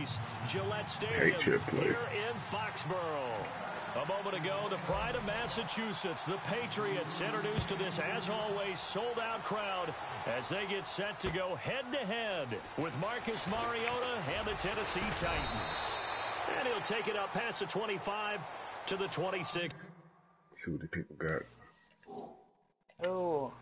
Place, Gillette Stadium here in Foxborough. A moment ago, the pride of Massachusetts, the Patriots, introduced to this, as always, sold-out crowd as they get set to go head-to-head with Marcus Mariota and the Tennessee Titans. And he'll take it up past the 25 to the 26. See what the people got. Oh.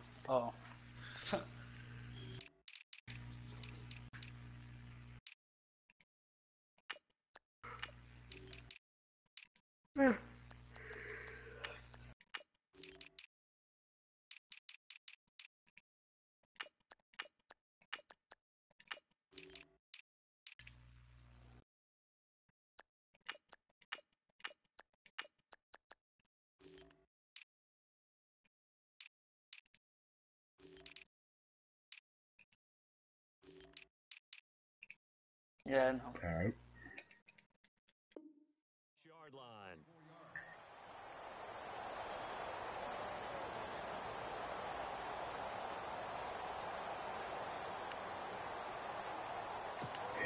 Yeah, no. All right. Yard line.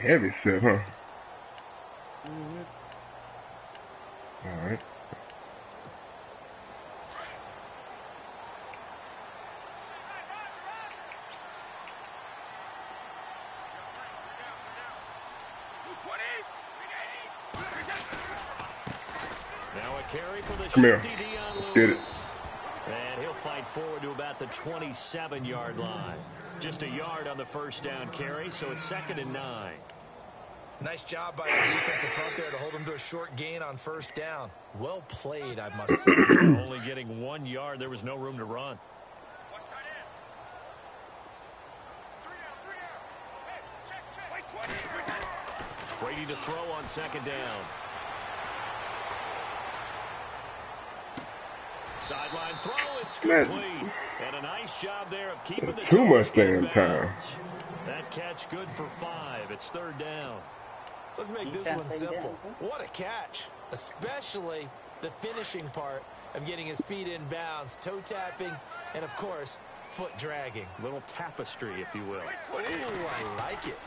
Heavy set, huh? All right. Now a carry for the Come here. Dion Let's get it. Lewis. And he'll fight forward to about the 27-yard line. Just a yard on the first down carry, so it's 2nd and 9. Nice job by the defensive front there to hold him to a short gain on first down. Well played, I must say. Only getting 1 yard. There was no room to run. Brady to throw on 2nd down. Sideline throw, it's complete. And a nice job there of keeping the too much damn time. That catch good for 5. It's 3rd down. Let's make this one simple. What a catch, especially the finishing part of getting his feet in bounds, toe tapping, and of course, foot dragging. Little tapestry, if you will. Ooh, I like it.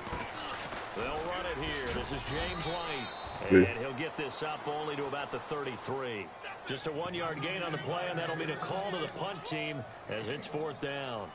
They'll run it here. This is James White. And he'll get this up only to about the 33. Just a 1-yard gain on the play, and that'll mean a call to the punt team as it's 4th down.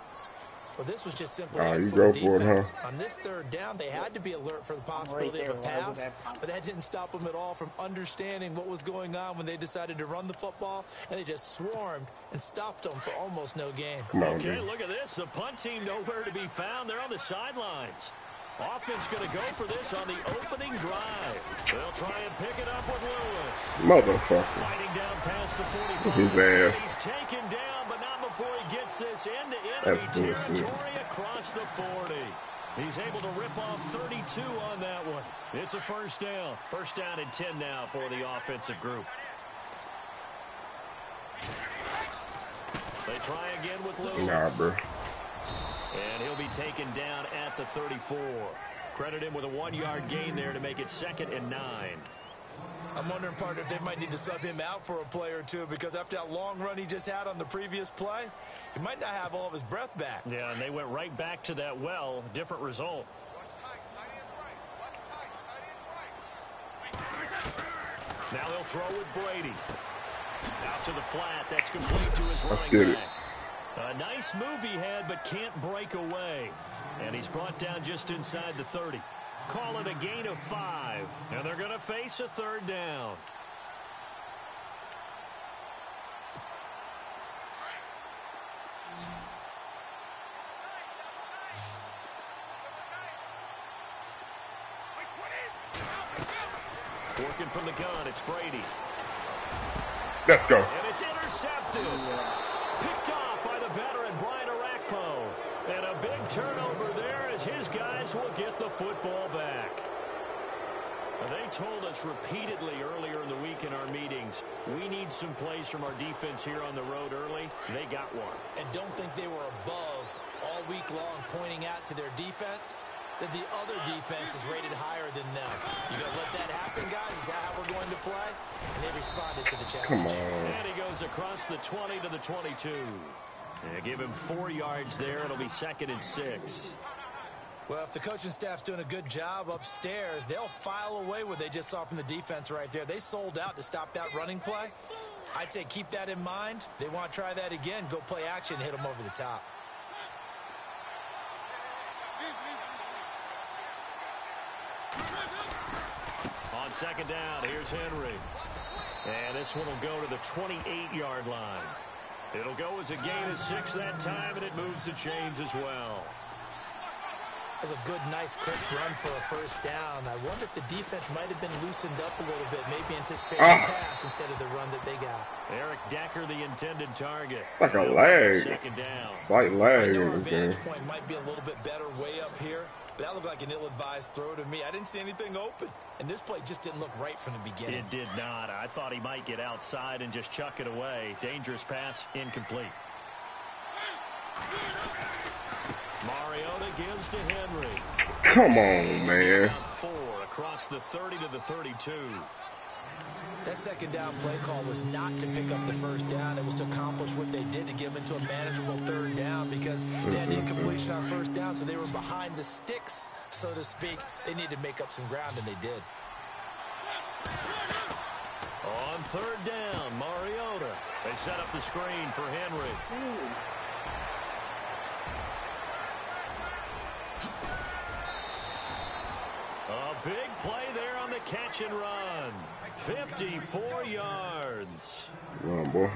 Well, this was just simply you go for defense. it, huh? On this 3rd down, they had to be alert for the possibility of a pass, but that didn't stop them at all from understanding what was going on when they decided to run the football, and they just swarmed and stuffed them for almost no gain. Okay, look at this. The punt team nowhere to be found. They're on the sidelines. Offense going to go for this on the opening drive. They'll try and pick it up with Lewis. Motherfucker. Fighting down past the 45. His ass. He's taken down, but not before he gets this into enemy territory across the 40. He's able to rip off 32 on that one. It's a 1st down. 1st down and 10 now for the offensive group. They try again with Lewis. Nah, bro. And he'll be taken down at the 34. Credit him with a 1-yard gain there to make it 2nd and 9. I'm wondering, partner, if they might need to sub him out for a play or two, because after that long run he just had on the previous play, he might not have all of his breath back. Yeah, and they went right back to that well. Different result. Now they'll throw with Brady. Out to the flat. That's complete to his running back. A nice move he had, but can't break away. And he's brought down just inside the 30. Call it a gain of 5. And they're going to face a 3rd down. Working from the gun, it's Brady. Let's go. And it's intercepted. Picked off by the veteran Brian Orakpo. And a big turnover there as his guys will get the football back. They told us repeatedly earlier in the week in our meetings, we need some plays from our defense here on the road early. They got one. And don't think they were above all week long pointing out to their defense that the other defense is rated higher than them. You gonna let that happen, guys? Is that how we're going to play? And they responded to the challenge. Come on. And he goes across the 20 to the 22. They give him 4 yards there. It'll be 2nd and 6. Well, if the coaching staff's doing a good job upstairs, they'll file away what they just saw from the defense right there. They sold out to stop that running play. I'd say keep that in mind. They want to try that again. Go play action, hit them over the top. On second down, here's Henry. And this one will go to the 28-yard line. It'll go as a gain of 6 that time, and it moves the chains as well. That's a good, nice, crisp run for a first down. I wonder if the defense might have been loosened up a little bit, maybe anticipating the pass instead of the run that they got. Eric Decker, the intended target. It's like a lag. Second down. Slight lag I know in our this game. vantage point might be a little bit better way up here, but that looked like an ill-advised throw to me. I didn't see anything open, and this play just didn't look right from the beginning. It did not. I thought he might get outside and just chuck it away. Dangerous pass, incomplete. Mariota gives to Henry. Come on, man. 4 across the 30 to the 32. That second down play call was not to pick up the first down. It was to accomplish what they did to get them into a manageable third down because they had incompletion on first down, so they were behind the sticks, so to speak. They needed to make up some ground, and they did. On third down, Mariota. They set up the screen for Henry. A big play there on the catch and run. 54 yards. Come on, boy.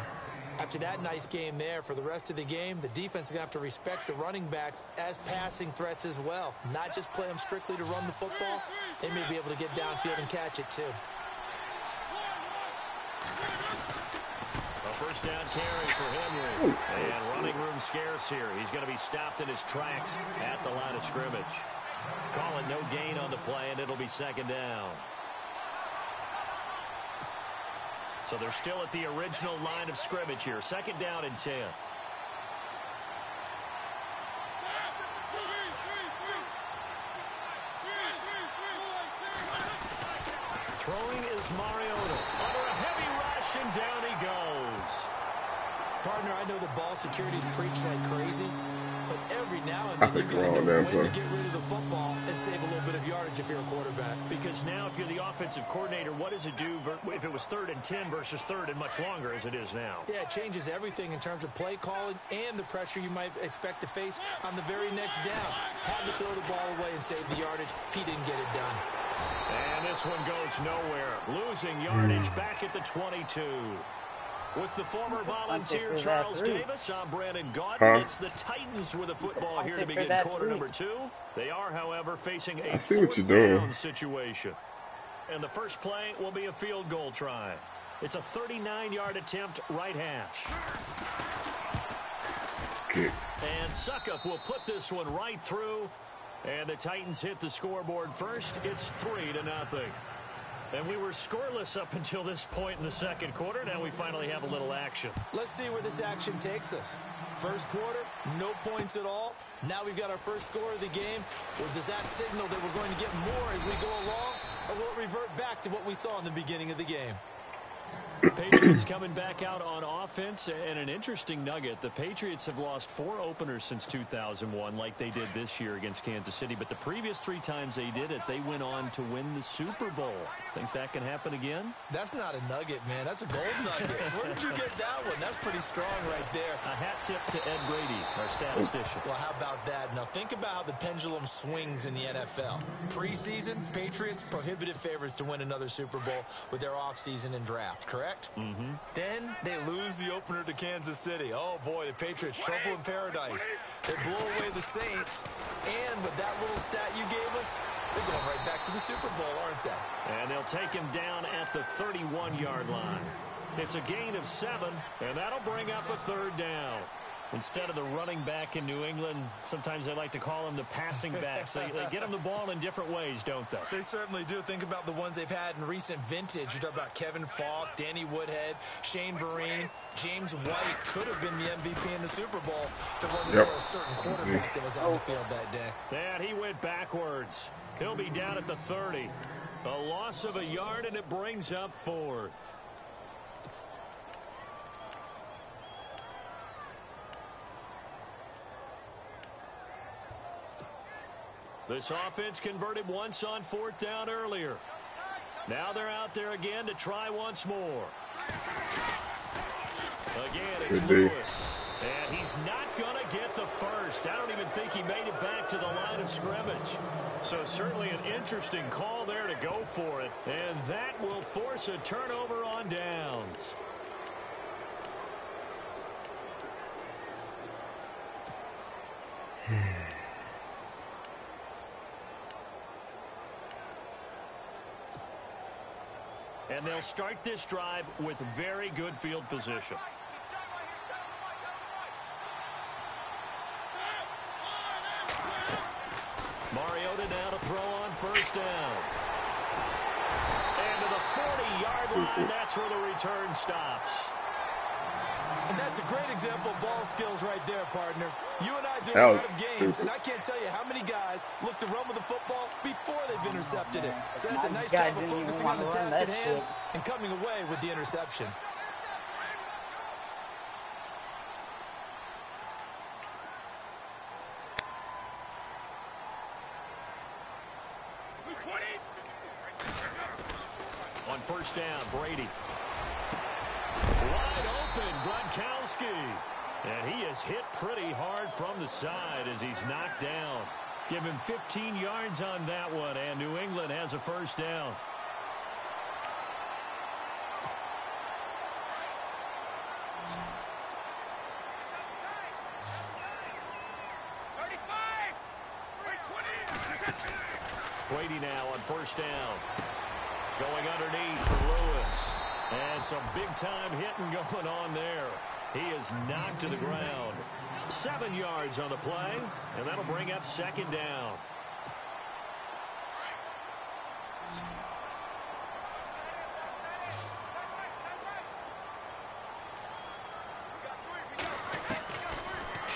After that nice game there, for the rest of the game, the defense is going to have to respect the running backs as passing threats as well. Not just play them strictly to run the football. They may be able to get downfield and catch it, too. A first down carry for Henry. And running room scarce here. He's going to be stopped in his tracks at the line of scrimmage. Call it no gain on the play, and it'll be second down. So they're still at the original line of scrimmage here. Second down and 10. Throwing is Mariota. Under a heavy rush, and down he goes. Partner, I know the ball security's preached like crazy, but every now and then you got to know that when play. to get rid of the football and save a little bit of yardage if you're a quarterback. Because now if you're the offensive coordinator, what does it do if it was 3rd and 10 versus 3rd and much longer as it is now? Yeah, it changes everything in terms of play calling and the pressure you might expect to face on the very next down. Had to throw the ball away and save the yardage. He didn't get it done. And this one goes nowhere. Losing yardage back at the 22. With the former Volunteer Charles Davis, I'm Brandon Gaudin. It's the Titans with the football here to begin quarter number 2. They are, however, facing a fourth down situation. And the first play will be a field goal try. It's a 39-yard attempt, right hash. Kick. And Suckup will put this one right through. And the Titans hit the scoreboard first. It's 3-0. And we were scoreless up until this point in the second quarter. Now we finally have a little action. Let's see where this action takes us. First quarter, no points at all. Now we've got our first score of the game. Well, does that signal that we're going to get more as we go along? Or will it revert back to what we saw in the beginning of the game? The Patriots coming back out on offense, and an interesting nugget. The Patriots have lost 4 openers since 2001 like they did this year against Kansas City, but the previous 3 times they did it, they went on to win the Super Bowl. Think that can happen again? That's not a nugget, man. That's a gold nugget. Where did you get that one? That's pretty strong right there. A hat tip to Ed Brady, our statistician. Well, how about that? Now, think about how the pendulum swings in the NFL. Preseason, Patriots, prohibitive favorites to win another Super Bowl with their offseason and draft, correct? Mm-hmm. Then they lose the opener to Kansas City. Oh, boy, the Patriots, trouble in paradise. They blow away the Saints, and with that little stat you gave us, they're going right back to the Super Bowl, aren't they? And they'll take him down at the 31-yard line. It's a gain of 7, and that'll bring up a third down. Instead of the running back in New England, sometimes they like to call them the passing backs. They get them the ball in different ways, don't they? They certainly do. Think about the ones they've had in recent vintage. You talk about Kevin Falk, Danny Woodhead, Shane Vereen, James White could have been the MVP in the Super Bowl if it wasn't for a certain quarterback that was on the field that day. And he went backwards. He'll be down at the 30. A loss of a yard, and it brings up 4th. This offense converted once on 4th down earlier. Now they're out there again to try once more. Again, it's Lewis. And he's not going to get the first. I don't even think he made it back to the line of scrimmage. So certainly an interesting call there to go for it. And that will force a turnover on downs. And they'll start this drive with very good field position. Mariota now to throw on 1st down. And to the 40-yard line, that's where the return stops. And that's a great example of ball skills right there, partner. You and I do a lot of games, and I can't tell you how many guys look to run with the football before they've intercepted it. So that's a nice job of focusing on the task at hand and coming away with the interception. On 1st down, Brady. Wide open, Gronkowski. And he is hit pretty hard from the side as he's knocked down. Give him 15 yards on that one, and New England has a 1st down. Brady now on 1st down. Going underneath for Lewis. And some big-time hitting going on there. He is knocked to the ground. 7 yards on the play, and that'll bring up 2nd down.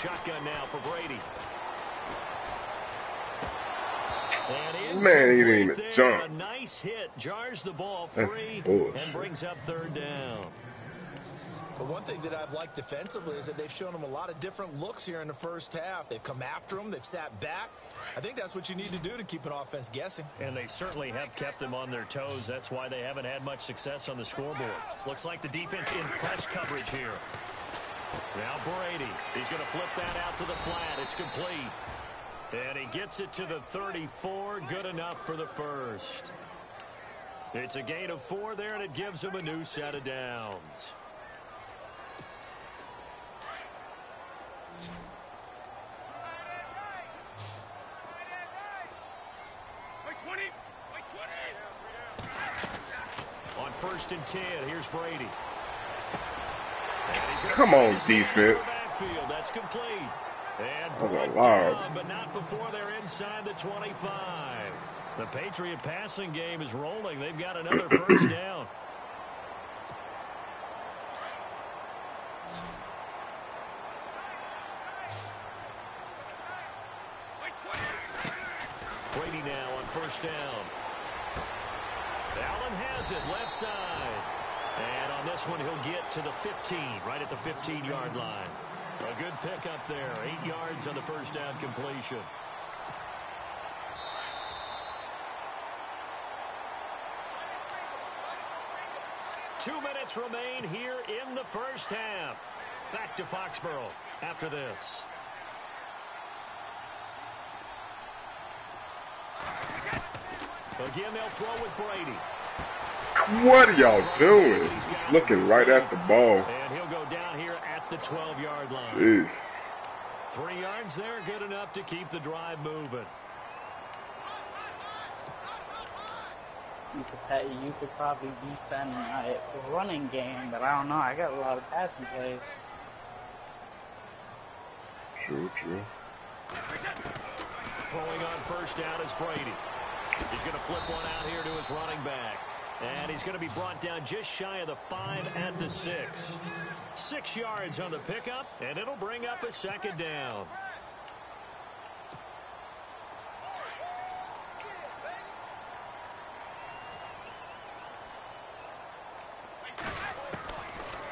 Shotgun now for Brady. Man, he didn't even jump. A nice hit, jars the ball free and brings up 3rd down. But one thing that I've liked defensively is that they've shown them a lot of different looks here in the 1st half. They've come after them. They've sat back. I think that's what you need to do to keep an offense guessing. And they certainly have kept them on their toes. That's why they haven't had much success on the scoreboard. Looks like the defense in press coverage here. Now Brady. He's going to flip that out to the flat. It's complete. And he gets it to the 34. Good enough for the 1st. It's a gain of 4 there, and it gives him a new set of downs. On 1st and 10, here's Brady. Come on, defense. That's complete. And but not before they're inside the 25. The Patriot passing game is rolling. They've got another 1st down. Brady now on 1st down. Allen has it left side. And on this one, he'll get to the 15, right at the 15-yard line. A good pickup there. 8 yards on the 1st down completion. Two minutes remain here in the 1st half. Back to Foxborough after this. Again, they'll throw with Brady. What are y'all doing? Just looking right at the ball. And he'll go down here at the 12-yard line. Jeez. 3 yards there, good enough to keep the drive moving. You could probably defend my running game, but I don't know. I got a lot of passing plays. True. Throwing on 1st down is Brady. He's going to flip one out here to his running back. And he's going to be brought down just shy of the 5 at the 6. 6 yards on the pickup, and it'll bring up a 2nd down.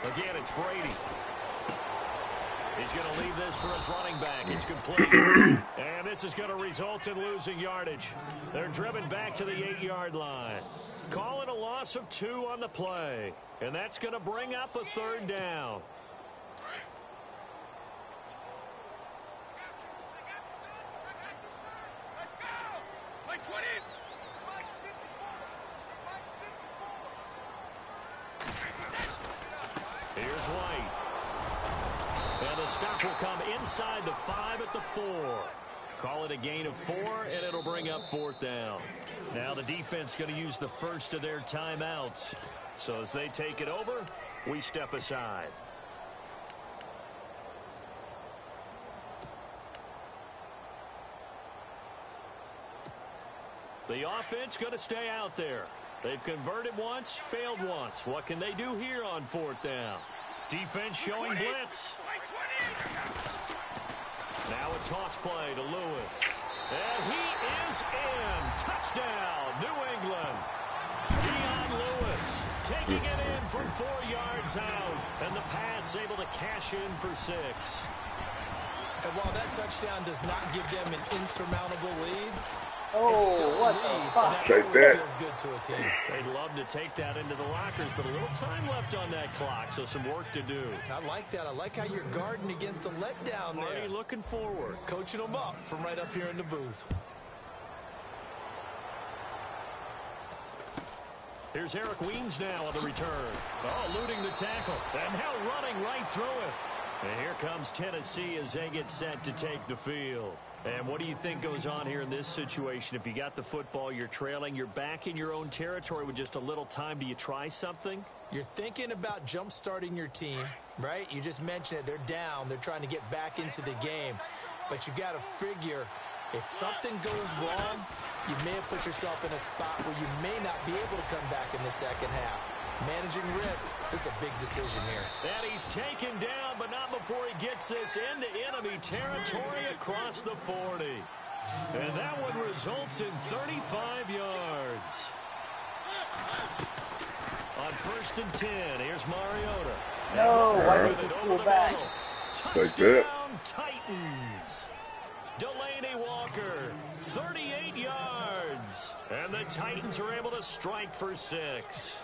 Again, it's Brady. He's going to leave this for his running back. It's complete. And this is going to result in losing yardage. They're driven back to the 8-yard line. Calling a loss of 2 on the play. And that's going to bring up a 3rd down. Here's White. And the stop will come inside the 5 at the 4. Call it a gain of 4, and it'll bring up 4th down. Now the defense going to use the first of their timeouts. So as they take it over, we step aside. The offense going to stay out there. They've converted once, failed once. What can they do here on 4th down? Defense showing blitz. Now a toss play to Lewis. And he is in. Touchdown, New England. Dion Lewis taking it in from 4 yards out. And the Pats able to cash in for 6. And while that touchdown does not give them an insurmountable lead, Oh, what the fuck? Take that. Feels good to a team. They'd love to take that into the lockers, but a little time left on that clock, so some work to do. I like that. I like how you're guarding against a letdown there. Marty looking forward. Coaching them up from right up here in the booth. Here's Eric Weems now on the return. Oh, eluding the tackle. And now running right through it. And here comes Tennessee as they get set to take the field. And what do you think goes on here in this situation? If you got the football, you're trailing, you're back in your own territory with just a little time. Do you try something? You're thinking about jump-starting your team, right? You just mentioned it. They're down. They're trying to get back into the game. But you got to figure if something goes wrong, you may have put yourself in a spot where you may not be able to come back in the second half. Managing risk, this is a big decision here. And he's taken down, but not before he gets this into enemy territory across the 40. And that one results in 35 yards. On 1st and 10, here's Mariota. No, why did you pull back? Touchdown, Titans. Delaney Walker, 38 yards. And the Titans are able to strike for 6.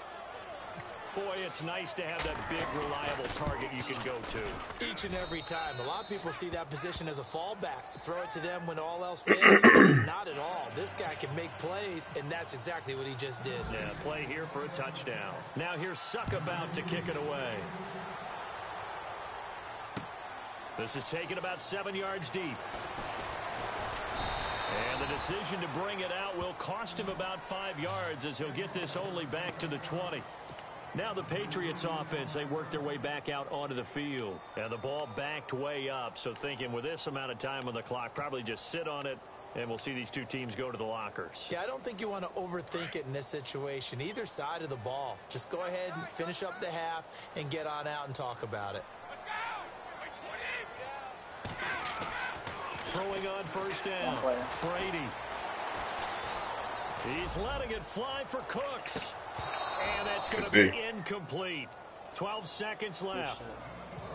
Boy, it's nice to have that big, reliable target you can go to. Each and every time. A lot of people see that position as a fallback. Throw it to them when all else fails. Not at all. This guy can make plays, and that's exactly what he just did. Yeah, play here for a touchdown. Now here's Suck about to kick it away. This is taken about 7 yards deep. And the decision to bring it out will cost him about 5 yards as he'll get this only back to the 20. Now the Patriots offense, they work their way back out onto the field. And the ball backed way up, so thinking with this amount of time on the clock, probably just sit on it, and we'll see these two teams go to the lockers. Yeah, I don't think you want to overthink it in this situation. Either side of the ball. Just go ahead and finish up the half and get on out and talk about it. Throwing on 1st down, Brady. He's letting it fly for Cooks. And that's going to be incomplete. 12 seconds left.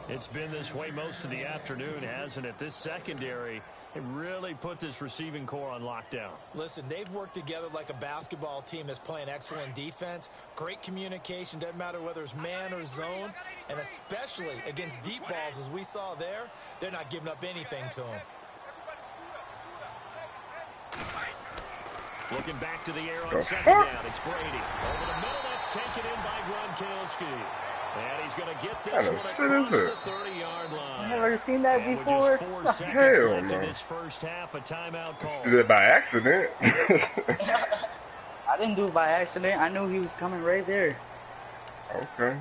It's been this way most of the afternoon, hasn't it? This secondary, it really put this receiving core on lockdown. Listen, they've worked together like a basketball team that's playing excellent defense. Great communication, doesn't matter whether it's man or zone. And especially against deep balls, as we saw there, they're not giving up anything to them. Looking back to the air on 2nd down. It's Brady. Over the middle, that's taken in by Gronkowski. And he's going to get this one across the 30-yard line. I've never seen that and before. With just 4 seconds left in this first half, a timeout call. Did it by accident. I didn't do it by accident. I knew he was coming right there. Okay.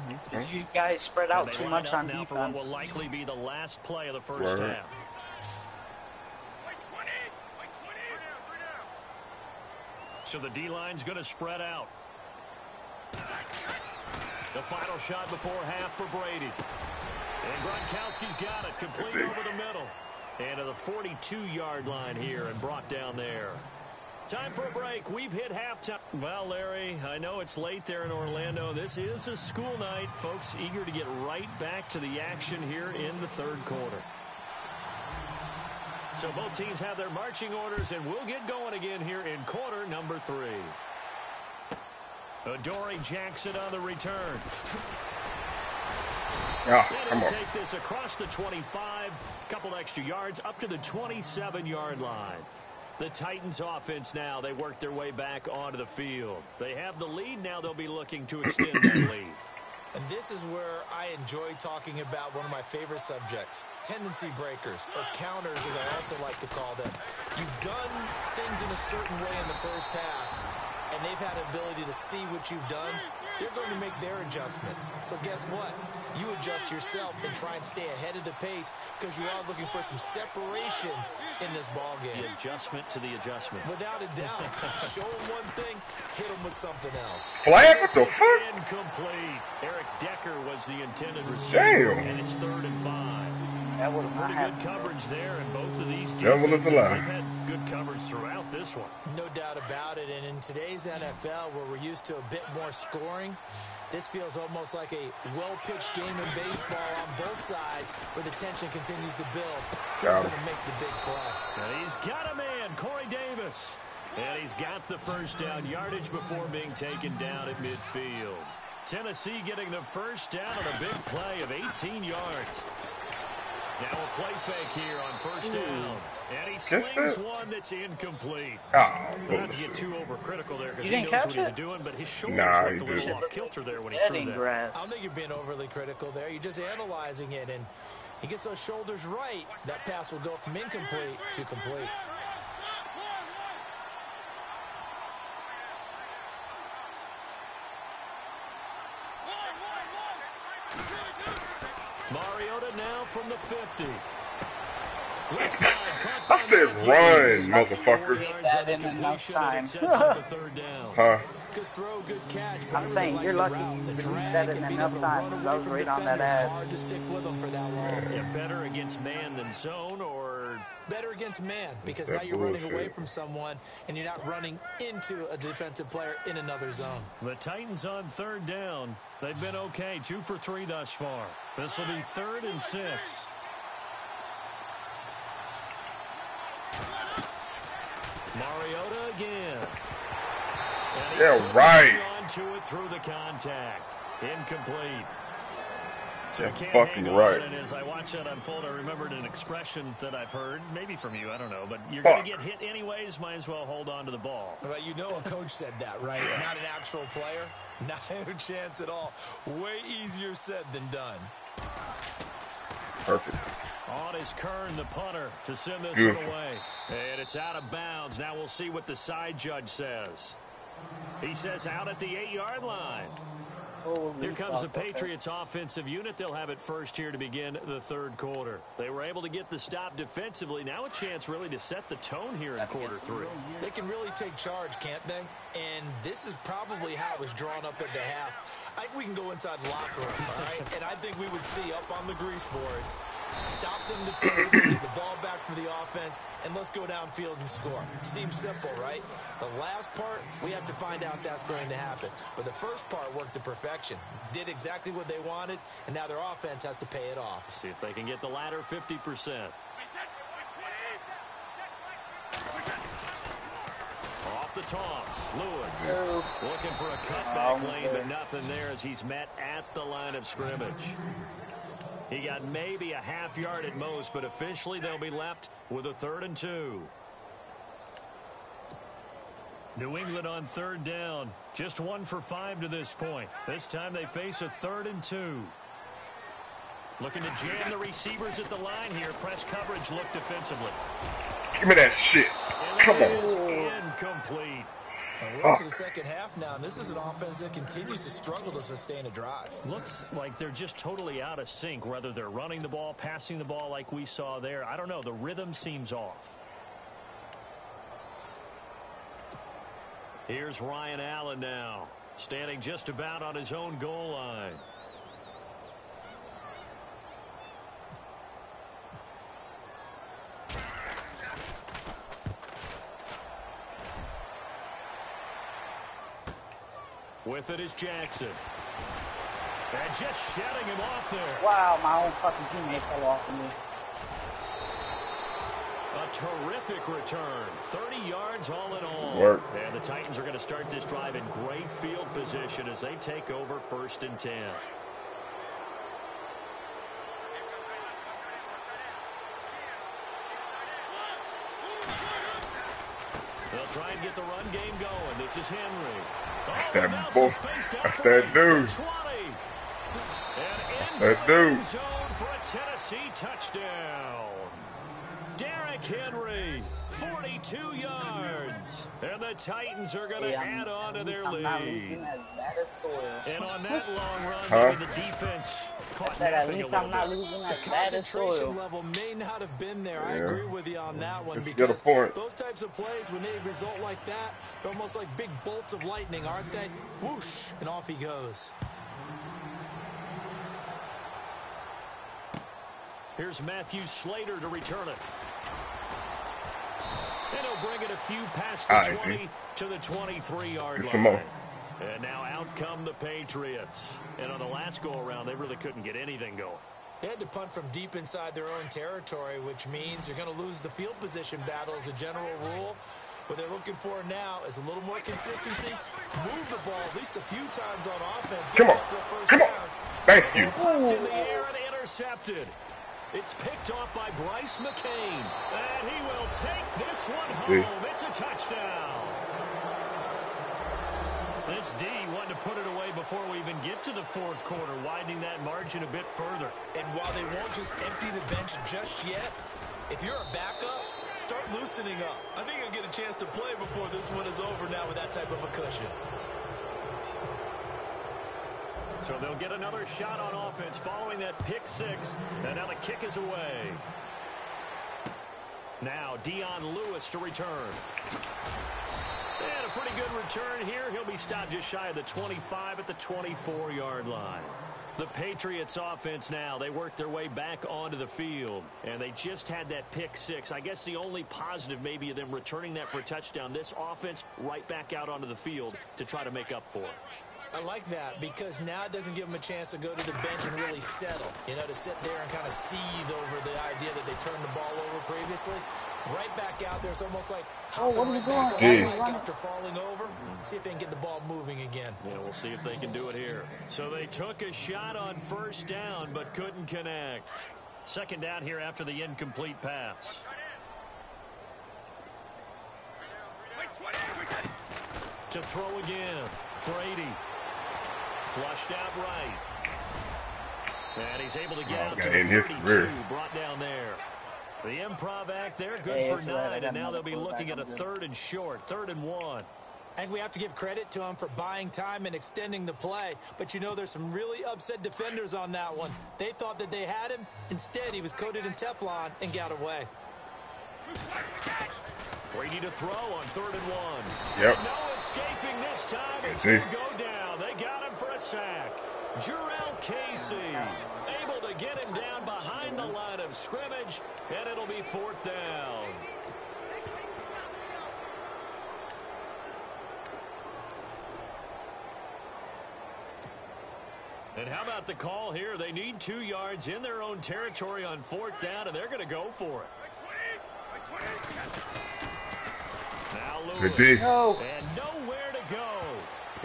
You guys spread out too much on defense. For what will likely be the last play of the first half. So the D-line's going to spread out. The final shot before half for Brady. And Gronkowski's got it. Complete over the middle. And to the 42-yard line here and brought down there. Time for a break. We've hit halftime. Well, Larry, I know it's late there in Orlando. This is a school night. Folks eager to get right back to the action here in the third quarter. So both teams have their marching orders, and we'll get going again here in quarter number 3. Adoree Jackson on the return. Yeah, And come he'll on. take this across the 25, couple extra yards, up to the 27-yard line. The Titans offense now, they work their way back onto the field. They have the lead. Now they'll be looking to extend that lead. And this is where I enjoy talking about one of my favorite subjects, tendency breakers, or counters as I also like to call them. You've done things in a certain way in the first half, and they've had the ability to see what you've done. They're going to make their adjustments. So guess what? You adjust yourself and try and stay ahead of the pace because you are looking for some separation in this ball game. The adjustment to the adjustment. Without a doubt. Show them one thing, hit them with something else. Flag? What the fuck? Incomplete. Eric Decker was the intended receiver. Damn. And it's 3rd and 5. That was not Pretty good happening. coverage there, and both of these Devil is defenses, alive. they've had good coverage throughout this one. No doubt about it. And in today's NFL, where we're used to a bit more scoring, this feels almost like a well-pitched game in baseball on both sides where the tension continues to build. Who's going to make the big play? And he's got a man, Corey Davis. And he's got the first down yardage before being taken down at midfield. Tennessee getting the first down on a big play of 18 yards. Now a play fake here on first down. And he slings one that's incomplete. Ah, Not to get too overcritical there because You he didn't knows catch what he's it? doing, but his shoulders Nah, looked he a little didn't. off kilter there when he Bedding threw that. I grass. don't think you're being overly critical there. You're just analyzing it, and he gets those shoulders right. That pass will go from incomplete to complete. Mariota now from the 50. Left side, caught I by said Matthews. run, motherfucker. 4 yards That on the in enough completion, and time. it sets up a 3rd down. Huh? Good throw, good catch. but I I'm really saying like you're the lucky route. you The released drag that and in being enough able to time run because away I was from right on that defenders. ass. Hard to stick with them for that long. Yeah, better against man than zone, or Better against man because That now you're running bullshit. away from someone and you're not running into a defensive player in another zone. the Titans on 3rd down. They've been okay, 2 for 3 thus far. This will be 3rd and 6. Mariota again. And Yeah, he's right. On to it through the contact. Incomplete. So Yeah, can't fucking hang right. on, and as I watch that unfold, I remembered an expression that I've heard, maybe from you, I don't know, but you're going Fuck. to get hit anyways, might as well hold on to the ball. But you know a coach said that, right? Not an actual player. Not a chance at all. Way easier said than done. Perfect. On is Kern, the punter, to send this Beautiful. one away. And it's out of bounds. Now we'll see what the side judge says. He says out at the 8-yard line. Holy Here comes the fuck, okay. Patriots offensive unit. They'll have it first here to begin the 3rd quarter. They were able to get the stop defensively. Now a chance really to set the tone here in quarter 3. They can really take charge, can't they? And this is probably how it was drawn up at the half. I think we can go inside the locker room, all right? And I think we would see up on the grease boards, stop them defensively, get the ball back for the offense, and let's go downfield and score. Seems simple, right? The last part, we have to find out that's going to happen. But the first part worked to perfection. Did exactly what they wanted, and now their offense has to pay it off. See if they can get the latter 50%. Off the toss, Lewis looking for a cutback lane, but nothing there as he's met at the line of scrimmage. He got maybe a half yard at most, but officially they'll be left with a 3rd and 2. New England on 3rd down. Just 1 for 5 to this point. This time they face a 3rd and 2. Looking to jam the receivers at the line here. Press coverage look defensively. Give me that shit. And Come that on. is incomplete. And we're into the second half now, and this is an offense that continues to struggle to sustain a drive. Looks like they're just totally out of sync, whether they're running the ball, passing the ball like we saw there. I don't know. The rhythm seems off. Here's Ryan Allen now, standing just about on his own goal line. With it is Jackson. And just shutting him off there. Wow, my own fucking teammate fell off of me. A terrific return. 30 yards all in all. Work. And the Titans are going to start this drive in great field position as they take over 1st and 10. They'll try and get the run game going. This is Henry. That's that boy. That's that dude. That's that dude. Zone for a Tennessee touchdown. Derrick Henry, 42 yards. And the Titans are going to add on to their lead. And on that long run, the defense caught at napping least a I'm not little bit. losing The as bad as concentration soil. level may not have been there. I Yeah. agree with you on that one, Just get a because point. those types of plays, when they result like that, they're almost like big bolts of lightning, aren't they? Whoosh, and off he goes. Here's Matthew Slater to return it. And he'll bring it a few past the 20 to the 23-yard Get some more. line. And now out come the Patriots. And on the last go-around, they really couldn't get anything going. They had to punt from deep inside their own territory, which means you're going to lose the field position battle as a general rule. What they're looking for now is a little more consistency. Move the ball at least a few times on offense. Come on. Come on. Thank you. Knocked in the air and intercepted. It's picked off by Bryce McCain. And he will take this one home. It's a touchdown. This D wanted to put it away before we even get to the 4th quarter, widening that margin a bit further. And while they won't just empty the bench just yet, if you're a backup, start loosening up. I think you'll get a chance to play before this one is over now with that type of a cushion. So they'll get another shot on offense following that pick 6. And now the kick is away. Now Dion Lewis to return. And a pretty good return here. He'll be stopped just shy of the 25 at the 24-yard line. The Patriots offense now, they worked their way back onto the field. And they just had that pick 6. I guess the only positive maybe of them returning that for a touchdown. This offense right back out onto the field to try to make up for it. I like that because now it doesn't give them a chance to go to the bench and really settle. You know, to sit there and kind of seethe over the idea that they turned the ball over previously. Right back out there, it's almost like what are you doing? After falling over, see if they can get the ball moving again. Yeah, we'll see if they can do it here. So they took a shot on 1st down but couldn't connect. 2nd down here after the incomplete pass. To throw again, Brady. Flushed out right. And he's able to get out to the 32, brought down there. The improv act there, good for 9, and now they'll be looking at a 3rd and short, 3rd and 1. I think we have to give credit to him for buying time and extending the play. But, you know, there's some really upset defenders on that one. They thought that they had him. Instead, he was coated in Teflon and got away. Brady to throw on 3rd and 1. Yep. No escaping this time. It's going to go down. They got him for a sack. Jurrell Casey able to get him down behind the line of scrimmage, and it'll be 4th down. And how about the call here? They need 2 yards in their own territory on 4th down, and they're going to go for it. Now Lewis, and nowhere to go.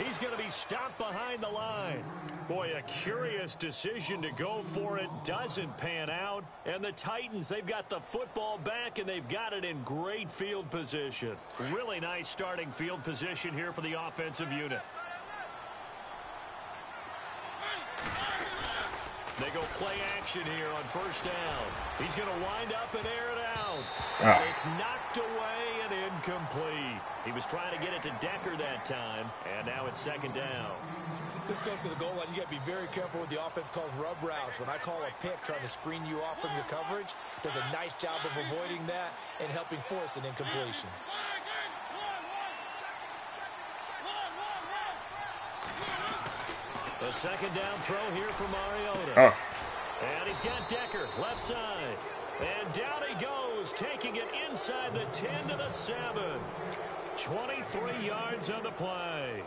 He's going to be stopped behind the line. Boy, a curious decision to go for it. Doesn't pan out. And the Titans, they've got the football back, and they've got it in great field position. Really nice starting field position here for the offensive unit. They go play action here on 1st down. He's going to wind up and air it out. And it's knocked away and incomplete. He was trying to get it to Decker that time, and now it's 2nd down. This goes to the goal line. You got to be very careful with the offense calls rub routes. When I call a pick trying to screen you off from your coverage, does a nice job of avoiding that and helping force an incompletion. The 2nd down throw here for Mariota. And he's got Decker left side. And down he goes, taking it inside the 10 to the 7. 23 yards on the play.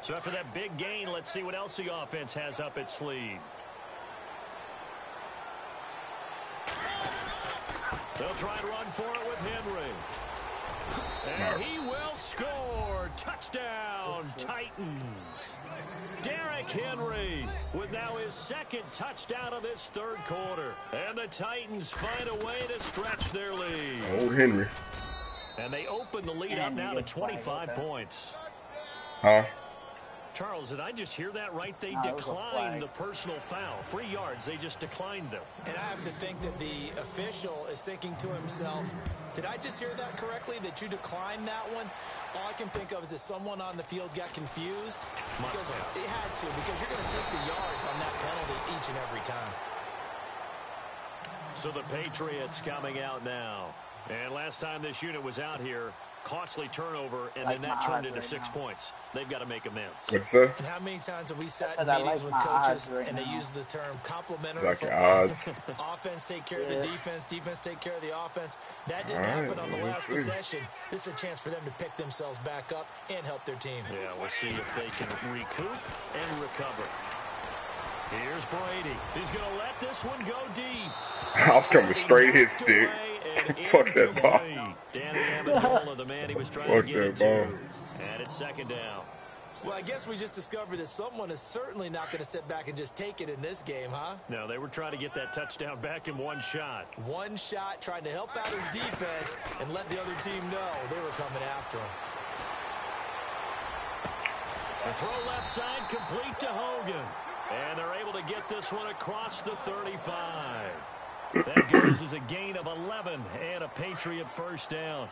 So after that big gain, let's see what else the offense has up its sleeve. They'll try and run for it with Henry. And he will score. Touchdown, Titans. Derrick Henry with now his second touchdown of this third quarter. And the Titans find a way to stretch their lead. Old Henry. And they open the lead up now to 25 points. Huh? Charles, did I just hear that right? They declined the personal foul. 3 yards, they just declined them. And I have to think that the official is thinking to himself, did I just hear that correctly, that you declined that one? All I can think of is that someone on the field got confused. Because it had to, because you're going to take the yards on that penalty each and every time. So the Patriots coming out now. And last time this unit was out here, costly turnover, and then that turned into 6 points. They've got to make amends. What's that? And how many times have we sat in meetings with coaches and they use the term complementary Like football? odds. Offense take care of the defense, defense take care of the offense. That didn't happen on the last possession. This is a chance for them to pick themselves back up and help their team. Yeah, we'll see if they can recoup and recover. Here's Brady. He's going to let this one go deep. I was coming straight hit stick. Fuck that ball. Danny Amendola, the man he was trying to get into. And it's second down. Well, I guess we just discovered that someone is certainly not going to sit back and just take it in this game, huh? No, they were trying to get that touchdown back in one shot. One shot, trying to help out his defense and let the other team know they were coming after him. The throw left side complete to Hogan. And they're able to get this one across the 35. That goes as a gain of 11 and a Patriot first down.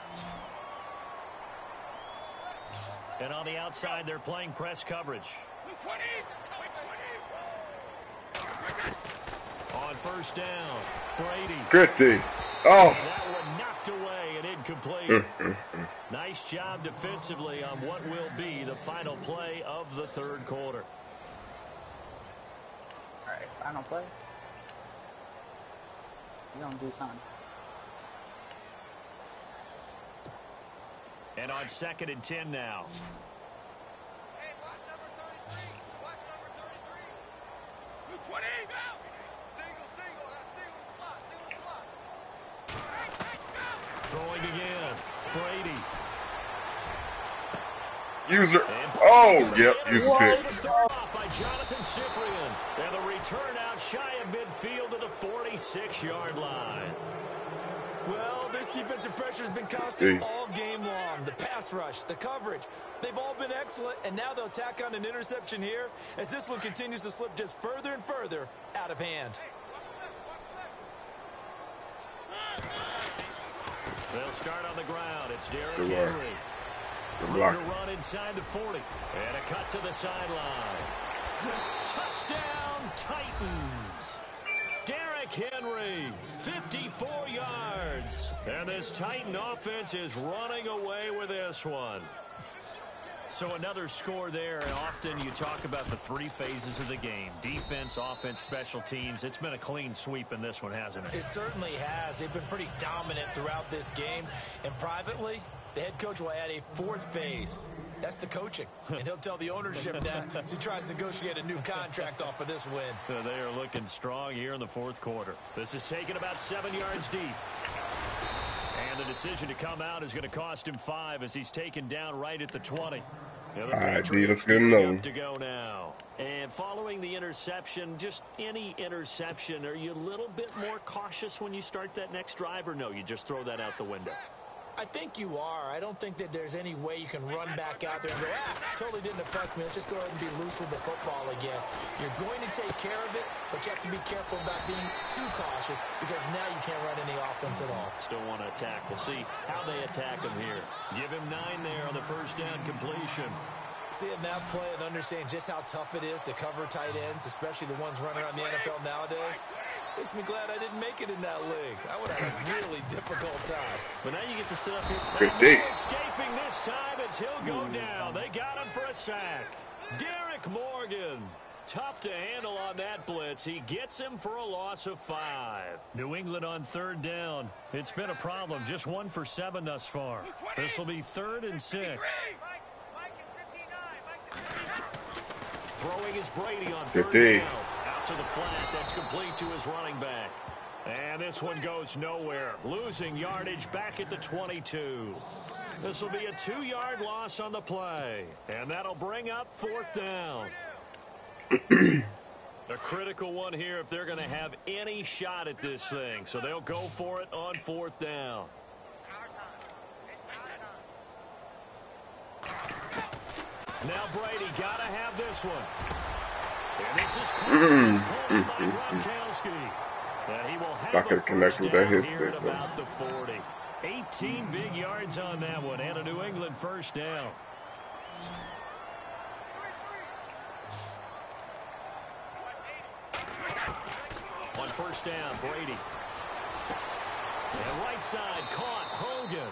And on the outside, they're playing press coverage. On first down, Brady. Good D. Oh. That one knocked away and incomplete. Nice job defensively on what will be the final play of the third quarter. All right, final play. You don't do something. And on 2nd and 10 now. Hey, watch number 33. Watch number 33. 20. Single, slot. Throwing again. Brady. User. Oh, yep. User pick. By Jonathan Cyprien. And the return out shy of midfield to the 46-yard line. Well, this defensive pressure has been constant all game long. The pass rush, the coverage, they've all been excellent, and now they'll tack on an interception here as this one continues to slip just further and further out of hand. They'll start on the ground. It's Derrick Henry. Good block. Run inside the 40. And a cut to the sideline. Touchdown, Titans. Derrick Henry, 54 yards. And this Titan offense is running away with this one. So another score there, and often you talk about the 3 phases of the game. Defense, offense, special teams. It's been a clean sweep in this one, hasn't it? It certainly has. They've been pretty dominant throughout this game. And privately, the head coach will add a 4th phase. That's the coaching. And he'll tell the ownership that as he tries to negotiate a new contract off of this win. They are looking strong here in the 4th quarter. This is taken about 7 yards deep. And the decision to come out is going to cost him 5 as he's taken down right at the 20. All right, D, let's get another. To go now. And following the interception, just any interception, are you a little bit more cautious when you start that next drive, or no, you just throw that out the window? I think you are. I don't think that there's any way you can run back out there and go, totally didn't affect me. Let's just go ahead and be loose with the football again. You're going to take care of it, but you have to be careful about being too cautious because now you can't run any offense at all. Still want to attack. We'll see how they attack him here. Give him 9 there on the first down completion. Seeing that play and understanding just how tough it is to cover tight ends, especially the ones running around the NFL nowadays, makes me glad I didn't make it in that league. I would have a really difficult time. But now you get to sit up here. Good D. Escaping this time as he'll go down. They got him for a sack. Derek Morgan tough to handle on that blitz. He gets him for a loss of 5. New England on 3rd down. It's been a problem. Just 1 for 7 thus far. This will be 3rd and 6. Throwing is Brady on 3rd down. Out to the flat. That's complete to his running back. And this one goes nowhere. Losing yardage back at the 22. This will be a 2-yard loss on the play. And that'll bring up 4th down. A critical one here if they're going to have any shot at this thing. So they'll go for it on 4th down. Now Brady got to have this one. And this is pulled by Gronkowski. And he will have a first down here at about the 40. 18 big yards on that one, and a New England first down. On 1st down, Brady. And right side caught Hogan.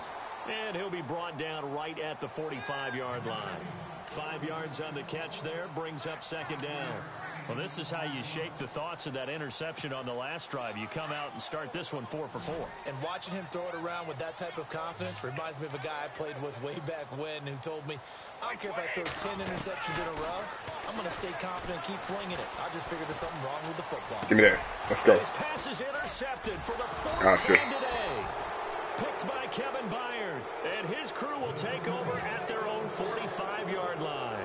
And he'll be brought down right at the 45-yard line. 5 yards on the catch there, brings up 2nd down. Well, this is how you shake the thoughts of that interception on the last drive. You come out and start this one 4 for 4. And watching him throw it around with that type of confidence reminds me of a guy I played with way back when who told me, I don't care if I throw 10 interceptions in a row. I'm going to stay confident and keep flinging it. I just figured there's something wrong with the football. Give me that. Let's go. His pass is intercepted for the 4th time today. Picked by Kevin Byard. And his crew will take over at their own 45-yard line.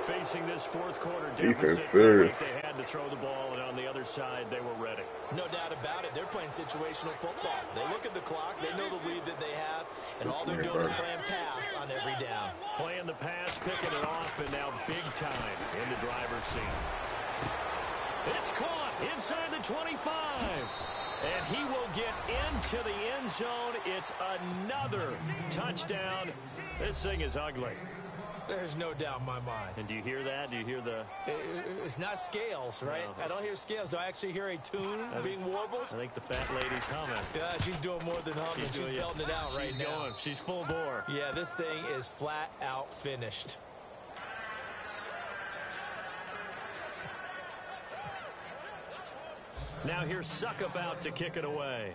Facing this 4th quarter deficit, like they had to throw the ball, and on the other side, they were ready. No doubt about it. They're playing situational football. They look at the clock. They know the lead that they have, and all they're doing is playing pass on every down. Playing the pass, picking it off, and now big time in the driver's seat. It's caught inside the 25. And he will get into the end zone. It's another touchdown. This thing is ugly. There's no doubt in my mind. And do you hear that? Do you hear the... It's not scales, right? No. I don't hear scales. Do I actually hear a tune being warbled? I think the fat lady's humming. Yeah, she's doing more than humming. She's belting it out right now. She's full bore. Yeah, this thing is flat out finished. Now here's Suckup out to kick it away.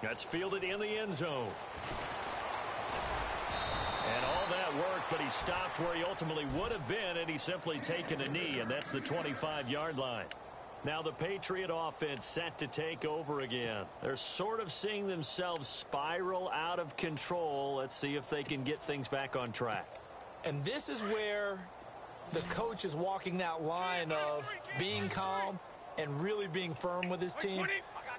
That's fielded in the end zone. And all that work, but he stopped where he ultimately would have been, and he's simply taken a knee, and that's the 25-yard line. Now the Patriot offense set to take over again. They're sort of seeing themselves spiral out of control. Let's see if they can get things back on track. And this is where the coach is walking that line of being calm and really being firm with his team.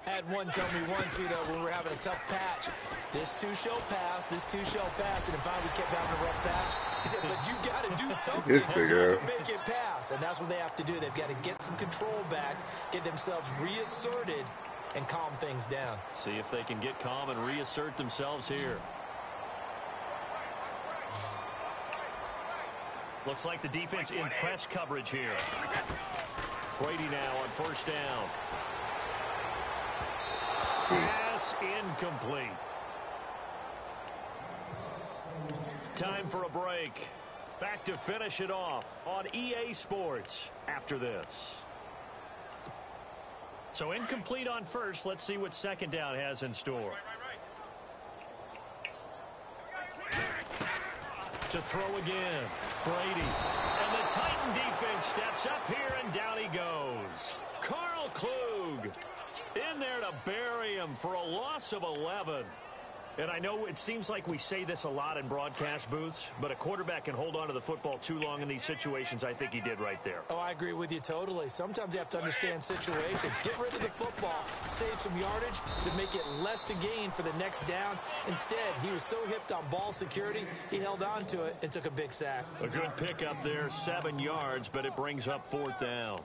I had one tell me once, when we're having a tough patch, this too shall pass, this too shall pass, and then finally we kept having a rough patch. He said, but you got to do something to make it pass, and that's what they have to do. They've got to get some control back, get themselves reasserted, and calm things down. See if they can get calm and reassert themselves here. Looks like the defense in press coverage here. Brady now on 1st down. Pass incomplete. Time for a break. Back to finish it off on EA Sports after this. So incomplete on 1st. Let's see what 2nd down has in store. To throw again, Brady. And the Titan defense steps up here, and down he goes. Carl Klug in there to bury him for a loss of 11. And I know it seems like we say this a lot in broadcast booths, but a quarterback can hold on to the football too long in these situations. I think he did right there. Oh, I agree with you totally. Sometimes you have to understand situations. Get rid of the football, save some yardage to make it less to gain for the next down. Instead, he was so hipped on ball security, he held on to it and took a big sack. A good pickup there, 7 yards, but it brings up 4th down.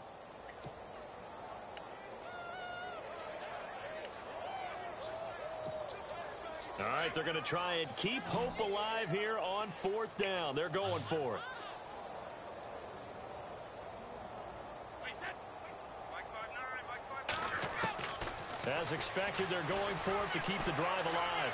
All right, they're going to try and keep hope alive here on 4th down. They're going for it. As expected, they're going for it to keep the drive alive.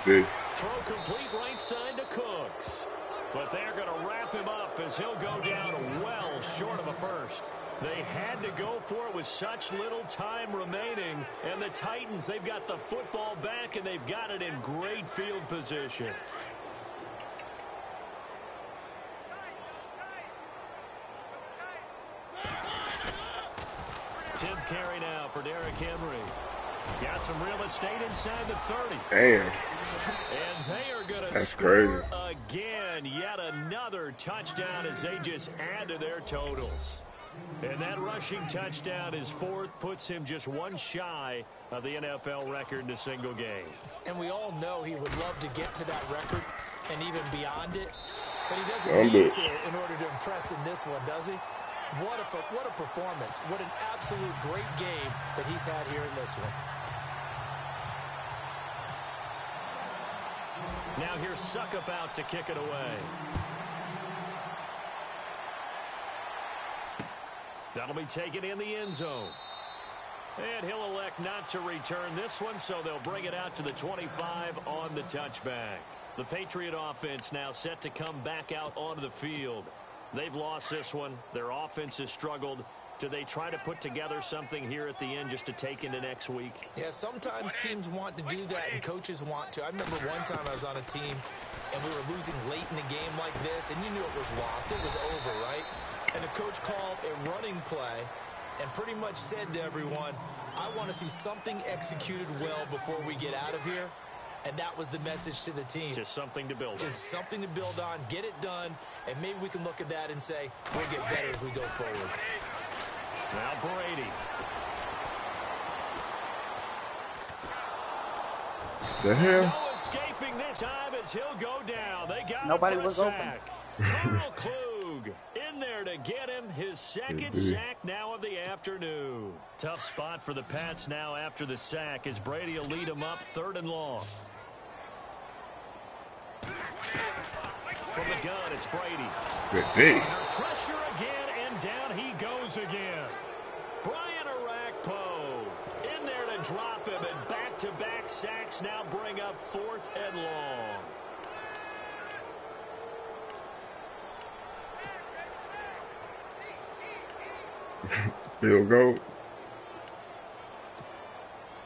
Big. Throw complete right side to Cooks. But they're going to wrap him up as he'll go down well short of a first. They had to go for it with such little time remaining. And the Titans, they've got the football back, and they've got it in great field position. 10th carry now for Derrick Henry. Got some real estate inside the 30. Damn. And they are going to score again. Yet another touchdown as they just add to their totals. And that rushing touchdown is fourth, puts him just one shy of the NFL record in a single game. And we all know he would love to get to that record and even beyond it. But he doesn't need to in order to impress in this one, does he? What a performance. What an absolute great game that he's had here in this one. Now here's Suckup out to kick it away. That'll be taken in the end zone. And he'll elect not to return this one, so they'll bring it out to the 25 on the touchback. The Patriot offense now set to come back out onto the field. They've lost this one. Their offense has struggled. Do they try to put together something here at the end just to take into next week? Yeah, sometimes teams want to do that and coaches want to. I remember one time I was on a team and we were losing late in a game like this, and you knew it was lost. It was over, right? And the coach called a running play and pretty much said to everyone, I want to see something executed well before we get out of here. And that was the message to the team. Just something to build on. Just something to build on, get it done, and maybe we can look at that and say, we'll get better as we go forward. Now Brady. The hell? No escaping this time as he'll go down. They got Nobody him for was a sack. Carl Klug in there to get him his second sack now of the afternoon. Tough spot for the Pats now after the sack as Brady will lead him up 3rd and long. From the gun, it's Brady. Good D. Under pressure again, and down he goes again. Brian Orakpo in there to drop him, and back-to-back sacks now bring up 4th and long. Field goal.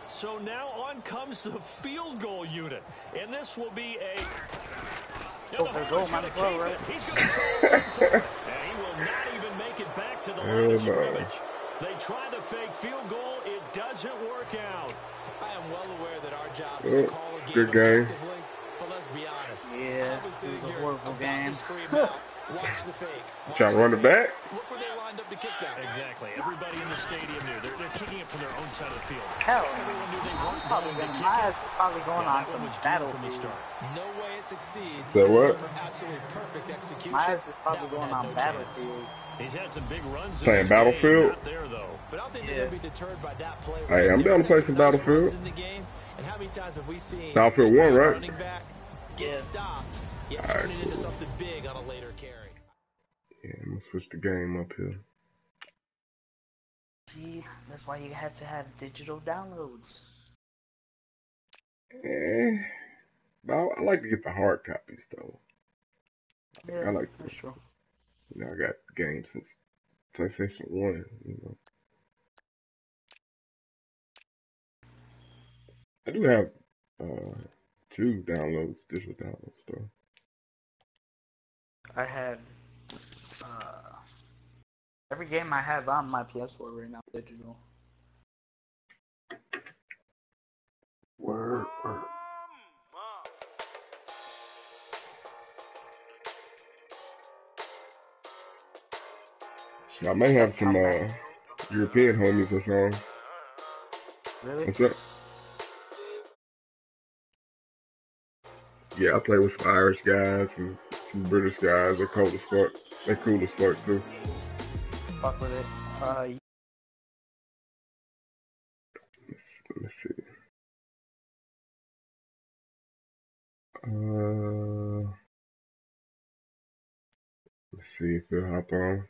So now on comes the field goal unit, and this will be a... Go for a goal, might as well, right? He's going to try for it, and he will not even make it back to the line of scrimmage. They try the fake field goal. It doesn't work out. I am well aware that our job is to call a game good game. objectively, but let's be honest. Yeah, I was it sitting was a here horrible about game. to scream out, watch the fake. Watch Trying to the run it fake. back? Look where they lined up to kick that. Exactly. Everybody in the stadium knew. They're kicking it from their own side of the field. Hell, Everyone knew they I'm weren't probably going to gonna, kick my it. ass is probably going Yeah, on that one some was doomed from the battlefield. start. No way it succeeds. So what? except for absolutely perfect execution. My ass is probably That one going had on no battlefield. He's had some big runs in Playing this Battlefield? game. Not there, though. But I don't think they're Yeah. going to be deterred by that play. Hey, I'm down to play some Battlefield. In the game. And how many times have we seen Battlefield 1, right? running back get Yeah. stopped, yet All turn right, it into cool. something big on a later carry? Yeah, I'm gonna switch the game up here. See, that's why you have to have digital downloads. I like to get the hard copies though. Yeah, I like that's true. You know, I got games since PlayStation 1, you know. I do have 2 downloads, digital downloads though. I had every game I have on my PS4 right now digital. Word. So I may have some European homies or something. Really? What's up? Yeah, I play with some Irish guys and some British guys. They're cool as fuck. They're cool as fuck too. Fuck with it. Let me see. Let's see if they'll hop on.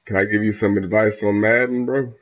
Can I give you some advice on Madden, bro?